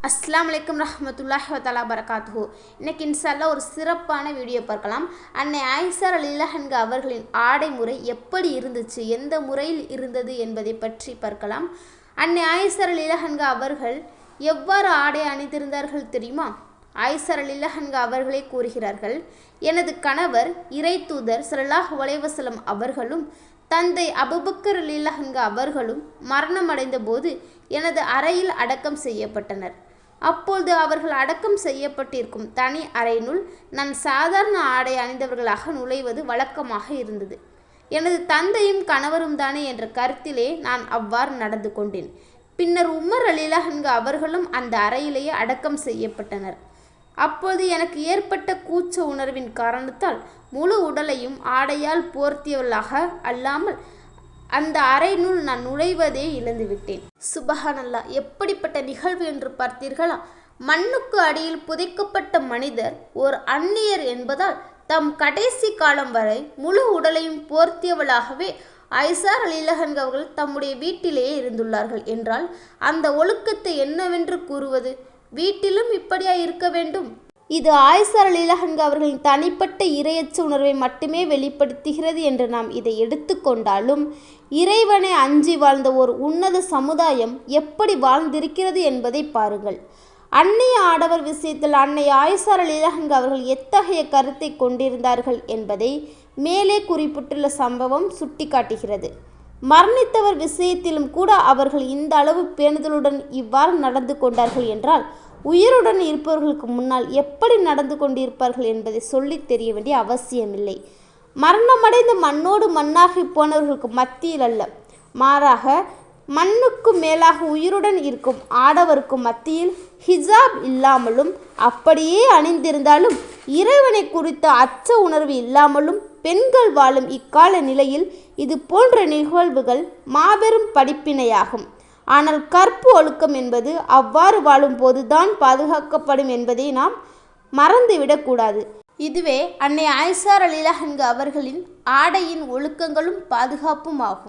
அஸ்ஸலாமு அலைக்கும் ரஹ்மத்துல்லாஹி வ தஆலா பரகாத்துஹு. இன்னைக்கு இன்ஷாஅல்லாஹ் ஒரு சிறப்பான வீடியோ பார்க்கலாம். அன்னை ஆயிஷா ரலியல்லாஹு அன்ஹா அவர்களின் ஆடை முறை எப்படி இருந்துச்சு, எந்த முறையில் இருந்தது என்பதை பற்றி பார்க்கலாம். அன்னை ஆயிஷா ரலியல்லாஹு அன்ஹா அவர்கள் எவ்வாறு ஆடை அணிந்திருந்தார்கள் தெரியுமா? ஆயிஷா ரலியல்லாஹு அன்ஹா அவர்களே கூறுகிறார்கள், எனது கணவர் இறை தூதர் ஸல்லல்லாஹு அலைஹி வஸல்லம் அவர்களும் தந்தை அபூபக்கர் ரலியல்லாஹு அன்ஹு அவர்களும் மரணமடைந்த போது எனது அறையில் அடக்கம் செய்யப்பட்டனர். அப்பொழுது அவர்கள் அடக்கம் செய்யப்பட்டிருக்கும் தனி அறையினுள் நான் சாதாரண ஆடை அணிந்தவர்களாக நுழைவது வழக்கமாக இருந்தது. எனது தந்தையும் கணவரும் தானே என்ற கருத்திலே நான் அவ்வாறு நடந்து கொண்டேன். பின்னர் உமர் ரலியல்லாஹு அன்ஹு அவர்களும் அந்த அறையிலேயே அடக்கம் செய்யப்பட்டனர். அப்போது எனக்கு ஏற்பட்ட கூச்ச உணர்வின் காரணத்தால் முழு உடலையும் ஆடையால் போர்த்தியவளாக அல்லாமல் அந்த அறையினுள் நான் நுழைவதே இழந்துவிட்டேன். சுபஹானல்லாஹ், எப்படிப்பட்ட நிகழ்வு என்று பார்த்தீர்களா? மண்ணுக்கு அடியில் புதைக்கப்பட்ட மனிதர் ஒரு அந்நியர் என்பதால் தம் கடைசி காலம் வரை முழு உடலையும் போர்த்தியவளாகவே ஆயிஷா ரலியல்லாஹு அன்ஹா அவர்கள் தம்முடைய வீட்டிலேயே இருந்துள்ளார்கள் என்றால் அந்த ஒழுக்கத்தை என்னவென்று கூறுவது? வீட்டிலும் இப்படியா இருக்க வேண்டும்? இது ஆயிஷா ரலியல்லாஹு அன்ஹா அவர்களின் தனிப்பட்ட இறையச்ச உணர்வை மட்டுமே வெளிப்படுத்துகிறது என்று நாம் இதை எடுத்துக்கொண்டாலும், இறைவனை அஞ்சி வாழ்ந்த ஒரு உன்னத சமுதாயம் எப்படி வாழ்ந்திருக்கிறது என்பதை பாருங்கள். அந்நிய ஆடவர் விஷயத்தில் அன்னை ஆயிஷா ரலியல்லாஹு அன்ஹா அவர்கள் எத்தகைய கருத்தை கொண்டிருந்தார்கள் என்பதை மேலே குறிப்பிட்டுள்ள சம்பவம் சுட்டிக்காட்டுகிறது. மரணித்தவர் விஷயத்திலும் கூட அவர்கள் இந்த அளவு பேணுதலுடன் இவ்வாறு நடந்து கொண்டார்கள் என்றால், உயிருடன் இருப்பவர்களுக்கு முன்னால் எப்படி நடந்து கொண்டிருப்பார்கள் என்பதை சொல்லி தெரிய வேண்டிய அவசியமில்லை. மரணமடைந்து மண்ணோடு மண்ணாகி போனவர்களுக்கு மத்தியில் அல்ல, மாறாக மண்ணுக்கு மேலாக உயிருடன் இருக்கும் ஆடவருக்கு மத்தியில் ஹிஜாப் இல்லாமலும் அப்படியே அணிந்திருந்தாலும் இறைவனை குறித்த அச்ச உணர்வு இல்லாமலும் பெண்கள் வாழும் இக்கால நிலையில் இது போன்ற நிகழ்வுகள் மாபெரும் படிப்பினையாகும். ஆனால் கற்பு ஒழுக்கம் என்பது அவ்வாறு வாழும் போதுதான் பாதுகாக்கப்படும் என்பதை நாம் மறந்துவிடக்கூடாது. இதுவே அன்னை ஆயிஷா ரலியல்லாஹு அன்ஹா அவர்களின் ஆடையின் ஒழுக்கங்களும் பாதுகாப்பும் ஆகும்.